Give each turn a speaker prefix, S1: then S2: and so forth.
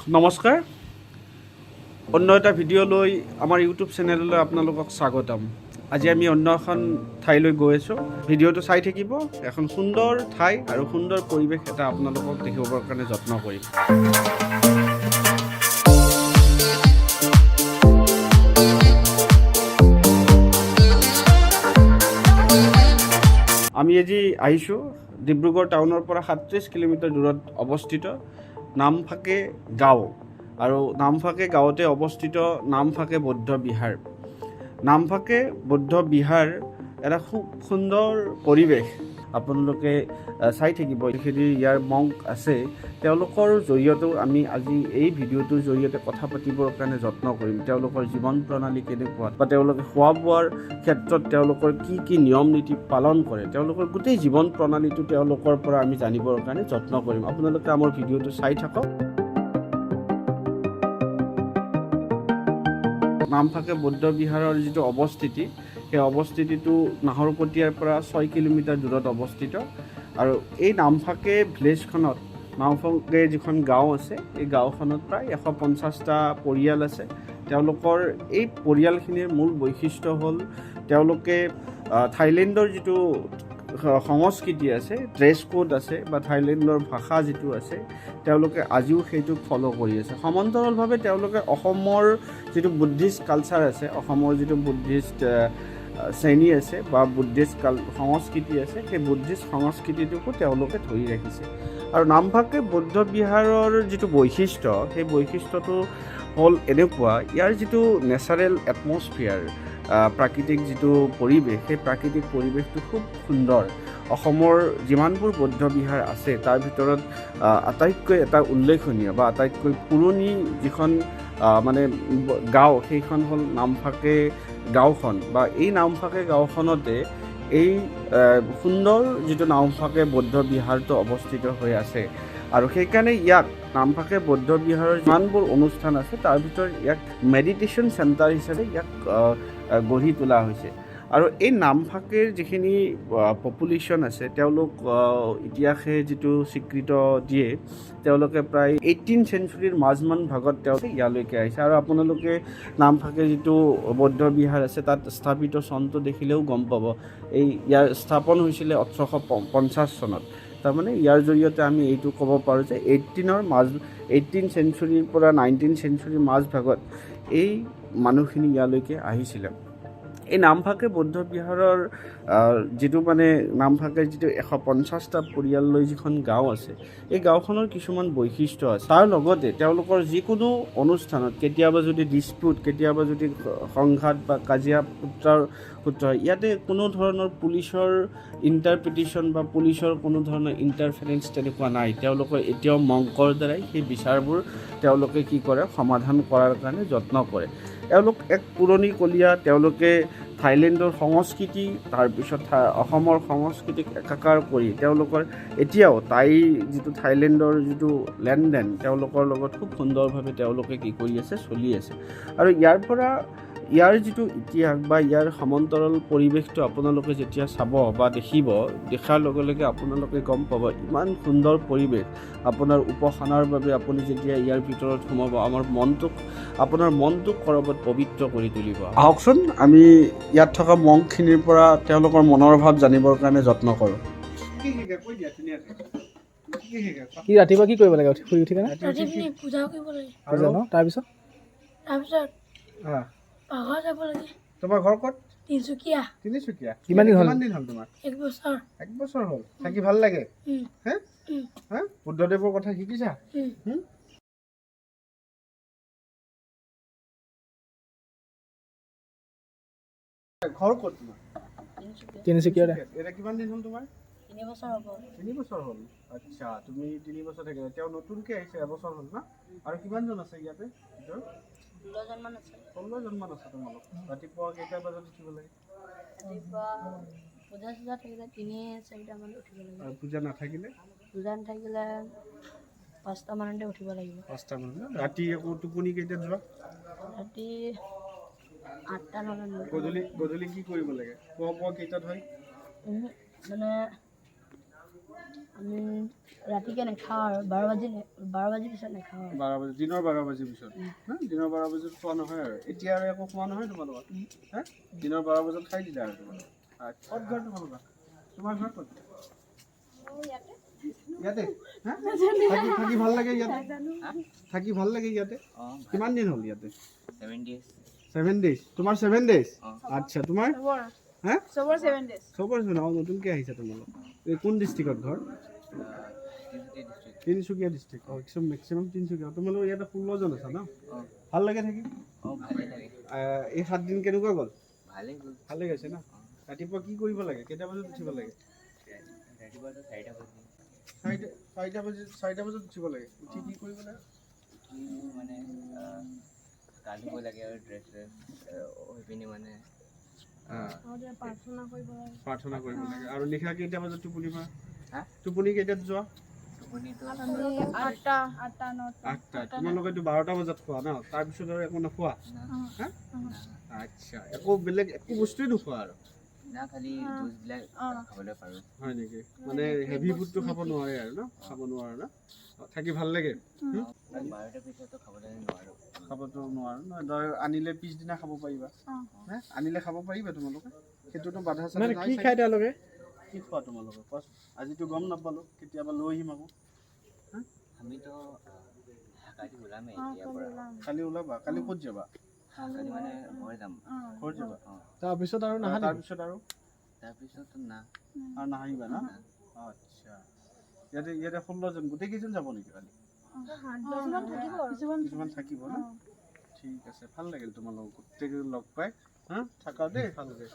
S1: নমস্কাৰ অন্য এটা ভিডিঅ' লৈ আমাৰ ইউটিউব চেনেললৈ আপোনালোকক স্বাগতম আজি আমি অন্য এখন ঠাইলৈ গৈ আছোঁ ভিডিঅ'টো চাই থাকিব এখন সুন্দৰ ঠাই আৰু সুন্দৰ পৰিৱেশ এটা আপোনালোকক দেখাবৰ কাৰণে যত্ন কৰিম আমি আজি আহিছোঁ ডিব্ৰুগড় টাউনৰ পৰা 37 কিলোমিটাৰ দূৰত অৱস্থিত নামফাকে গাঁও আৰু নামফাকে গাঁৱতে অৱস্থিত নামফাকে বৌদ্ধ বিহাৰ নামফাকে বৌদ্ধ বিহাৰ এটা খুব সুন্দৰ পৰিৱেশ আপোনালোকে চাই থাকিব যিখিনি ইয়াৰ মংক আছে তেওঁলোকৰ জৰিয়তেও আমি আজি এই ভিডিঅ'টোৰ জৰিয়তে কথা পাতিবৰ কাৰণে যত্ন কৰিম তেওঁলোকৰ জীৱন প্ৰণালী কেনেকুৱা বা তেওঁলোকে খোৱা বোৱাৰ ক্ষেত্ৰত তেওঁলোকৰ কি নিয়ম নীতি পালন কৰে তেওঁলোকৰ গোটেই জীৱন প্ৰণালীটো তেওঁলোকৰ পৰা আমি জানিবৰ কাৰণে যত্ন কৰিম আপোনালোকে আমাৰ ভিডিঅ'টো চাই থাকক নামফাকে বৌদ্ধ বিহাৰৰ যিটো অৱস্থিতি সেই অৱস্থিতিটো নাহৰকটীয়াৰ পৰা 6 কিলোমিটাৰ দূৰত অৱস্থিত আৰু এই নামফাকে ভিলেজখনত নামফাকে যিখন গাঁও আছে এই গাঁওখনত প্ৰায় 150টা পৰিয়াল আছে তেওঁলোকৰ এই পৰিয়ালখিনিৰ মূল বৈশিষ্ট্য হ'ল তেওঁলোকে থাইলেণ্ডৰ যিটো সংস্কৃতি আছে ড্ৰেছ কোড আছে বা থাইলেণ্ডৰ ভাষা যিটো আছে তেওঁলোকে আজিও সেইটো ফ'ল' কৰি আছে সমান্তৰালভাৱে তেওঁলোকে অসমৰ যিটো বুদ্ধিষ্ট কালচাৰ আছে অসমৰ যিটো বুদ্ধিষ্ট শ্ৰেণী আছে বা বুদ্ধিষ্ট সংস্কৃতি আছে সেই বুদ্ধিষ্ট সংস্কৃতিটোকো তেওঁলোকে ধৰি ৰাখিছে আৰু নামফাকে বৌদ্ধ বিহাৰৰ যিটো বৈশিষ্ট্য সেই বৈশিষ্ট্যটো হ'ল এনেকুৱা ইয়াৰ যিটো নেচাৰেল এটমছফিয়াৰ প্ৰাকৃতিক যিটো পৰিৱেশ সেই প্ৰাকৃতিক পৰিৱেশটো খুব সুন্দৰ অসমৰ যিমানবোৰ বৌদ্ধ বিহাৰ আছে তাৰ ভিতৰত আটাইতকৈ এটা উল্লেখনীয় বা আটাইতকৈ পুৰণি যিখন মানে গাঁও সেইখন হ'ল নামফাকে গাঁওখন বা এই নামফাকে গাঁওখনতে এই সুন্দৰ যিটো নামফাকে বৌদ্ধ বিহাৰটো অৱস্থিত হৈ আছে আৰু সেইকাৰণে ইয়াক নামফাকে বৌদ্ধ বিহাৰৰ যিমানবোৰ অনুষ্ঠান আছে তাৰ ভিতৰত ইয়াক মেডিটেশ্যন চেণ্টাৰ হিচাপে ইয়াক গঢ়ি তোলা হৈছে আৰু এই নামফাকেৰ যিখিনি পপুলেশ্যন আছে তেওঁলোক ইতিহাসে যিটো স্বীকৃত দিয়ে তেওঁলোকে প্ৰায় 18th centuryৰ মাজমান ভাগত তেওঁলোকে ইয়ালৈকে আহিছে আৰু আপোনালোকে নামফাকে যিটো বৌদ্ধ বিহাৰ আছে তাত স্থাপিত চনটো দেখিলেও গম পাব এই ইয়াৰ স্থাপন হৈছিলে 1850 চনত তাৰমানে ইয়াৰ জৰিয়তে আমি এইটো ক'ব পাৰোঁ যে 18th centuryৰ পৰা 19th centuryৰ মাজভাগত এই মানুহখিনি ইয়ালৈকে আহিছিলে এই নামফাকে বৌদ্ধ বিহাৰৰ যিটো মানে নামফাকে যিটো 150টা পৰিয়াল লৈ যিখন গাঁও আছে এই গাঁওখনৰ কিছুমান বৈশিষ্ট্য আছে তাৰ লগতে তেওঁলোকৰ যিকোনো অনুষ্ঠানত কেতিয়াবা যদি ডিছপিউট কেতিয়াবা যদি সংঘাত বা কাজিয়া সূত্ৰ ইয়াতে কোনো ধৰণৰ পুলিচৰ ইণ্টাৰপ্ৰিটেশ্যন বা পুলিচৰ কোনো ধৰণৰ ইণ্টাৰফেৰেঞ্চ তেনেকুৱা নাই তেওঁলোকৰ এতিয়াও মংকৰ দ্বাৰাই সেই বিচাৰবোৰ তেওঁলোকে কি কৰে সমাধান কৰাৰ কাৰণে যত্ন কৰে এওঁলোক এক পুৰণিকলীয়া তেওঁলোকে থাইলেণ্ডৰ সংস্কৃতি তাৰপিছত অসমৰ সংস্কৃতিক একাকাৰ কৰি তেওঁলোকৰ এতিয়াও যিটো থাইলেণ্ডৰ যিটো লেনদেন তেওঁলোকৰ লগত খুব সুন্দৰভাৱে তেওঁলোকে কি কৰি আছে চলি আছে আৰু ইয়াৰ যিটো ইতিহাস বা ইয়াৰ সমান্তৰাল পৰিৱেশটো আপোনালোকে যেতিয়া চাব বা দেখাৰ লগে লগে আপোনালোকে গম পাব ইমান সুন্দৰ পৰিৱেশ আপোনাৰ উপাসনাৰ বাবে আপুনি যেতিয়া ইয়াৰ ভিতৰত সোমাব আপোনাৰ মনটোক কৰবাত পবিত্ৰ কৰি তুলিব আহকচোন আমি ইয়াত থকা মংখিনিৰ পৰা তেওঁলোকৰ মনৰ ভাৱ জানিবৰ কাৰণে যত্ন কৰোঁ
S2: কি ৰাতিপুৱা কি কৰিব লাগে শুই উঠি কেনে
S3: পূজা কৰিব লাগে
S2: তাৰপিছত
S3: পাহৰ যাব লাগে
S1: তোমাৰ ঘৰ ক'ত
S3: তিনিচুকীয়া
S1: কিমান দিন হ'ল তোমাৰ
S3: 1 বছৰ
S1: 1 বছৰ হ'ল থাকি ভাল লাগে হে বুদ্ধদেৱৰ কথা শিকিছা ঘৰ ক'ত তোমাৰ
S2: তিনিচুকীয়া
S1: এটা কিমান দিন হ'ল তোমাৰ
S3: 3 বছৰ হ'ব
S1: 3 বছৰ হ'ল আচ্ছা তুমি 3 বছৰ থাকিলা তেওঁ নতুনকৈ আহিছে এবছৰ হ'ল না আৰু কিমানজন আছে ইয়াতে
S3: 16 জনমান আছে
S1: তোমালোক ৰাতিপুৱা কেইটা বজাত উঠিব লাগে
S3: ৰাতিপুৱা পূজা থাকিলে 3-4টা মান উঠিব লাগে
S1: আৰু পূজা নাথাকিলে
S3: 5টা মানতে উঠিব লাগিব
S1: 5টা মান ৰাতি আকৌ টোপনি কেইটাত যোৱা
S3: ৰাতি 8টা মানত
S1: গধূলি কি কৰিব লাগে পুৱা কেইটাত হয়
S3: মানে আমি ৰাতিকে নাখাওঁ আৰু 12 বাজি পিছত নাখাওঁ আৰু
S1: 12 বাজি দিনৰ 12 বাজিৰ পিছত হা দিনৰ 12 বাজিত খোৱা নহয় আৰু এতিয়া আৰু একো খোৱা নহয় তোমালোকৰ হা দিনৰ 12 বজাত খাই দিলা আৰু তোমালোকৰ ক'ত ঘৰ তোমালোকৰ তোমাৰ ঘৰ ক'ত ইয়াতে হা থাকি ভাল লাগে ইয়াতে থাকি ভাল লাগে ইয়াতে কিমান দিন হ'ল ইয়াতে 7 days তোমাৰ 7 days আচ্ছা তোমাৰ হা
S4: সবৰ 7 days
S1: খবৰ শুনাও নতুনকৈ আহিছা তোমালোক এই কোন ডিষ্ট্ৰিক্টত ঘৰ তিনিচুকীয়া ডিষ্ট্ৰিক্ট একদম মেক্সিমাম তিনিচুকীয়া তোমালোক ইয়াতে 16 জন আছা ন ভাল লাগে থাকি এই 7 দিন কেনেকুৱা গ'ল ভালে গৈছে ন ৰাতিপুৱা কি কৰিব লাগে কেইটা বজাত উঠিব লাগে চাৰিটা বজাত উঠিব লাগে উঠি কি কৰিব লাগে
S5: মানে কালিব লাগে আৰু ড্ৰেছ হৈ পিনে মানে
S1: প্ৰাৰ্থনা কৰিব লাগে আৰু নিশা কেইটা বজাত টোপনি মাৰা টোপনি কেইটাত যোৱা
S5: টোপনিটো
S4: 8টা 9টা
S1: 8টা তোমালোকেতো 12টা বজাত খোৱা ন তাৰপিছত আৰু একো নোখোৱা হা আচ্ছা একো বেলেগ একো বস্তুৱে নোখোৱা আৰু
S5: না খালি জুচবিলাক খাবলৈ পাৰোঁ
S1: হয় নেকি মানে হেভি ফুডটো খাব নোৱাৰে আৰু ন খাব নোৱাৰে ন থাকি ভাল লাগে
S5: 12টাৰ পিছতো খাবলৈ নোৱাৰোঁ
S1: খাবতো নোৱাৰো ন আনিলে পিছদিনা খাব পাৰিবা হা আনিলে খাব পাৰিবা তোমালোকে সেইটোতো বাধা চাধা
S2: মানে
S1: নাই
S2: কি খাই তেওঁলোকে
S1: কি খোৱা তোমালোকে কোৱাচোন আজিতো গম নাপালো কেতিয়াবা লৈ আহিম আকৌ
S5: আমিতো কালি ওলামেই এতিয়াৰ পৰা
S1: কালি ওলাবা কালি ক'ত যাবা
S5: কালি মানে ঘৰ যাম
S1: ঘৰ যাবা
S2: তাৰপিছত আৰু নাহা
S1: তাৰপিছত
S5: তাৰপিছতো না
S1: আৰু নাহিবা না আচ্ছা ইয়াতে 16 জন গোটেই কেইজন যাব নেকি কালি কিছুমান থাকিব ন ঠিক আছে ভাল লাগিল তোমালোকক গোটেইকেইজন লগ পাই হা থাকা দেই ভালকৈ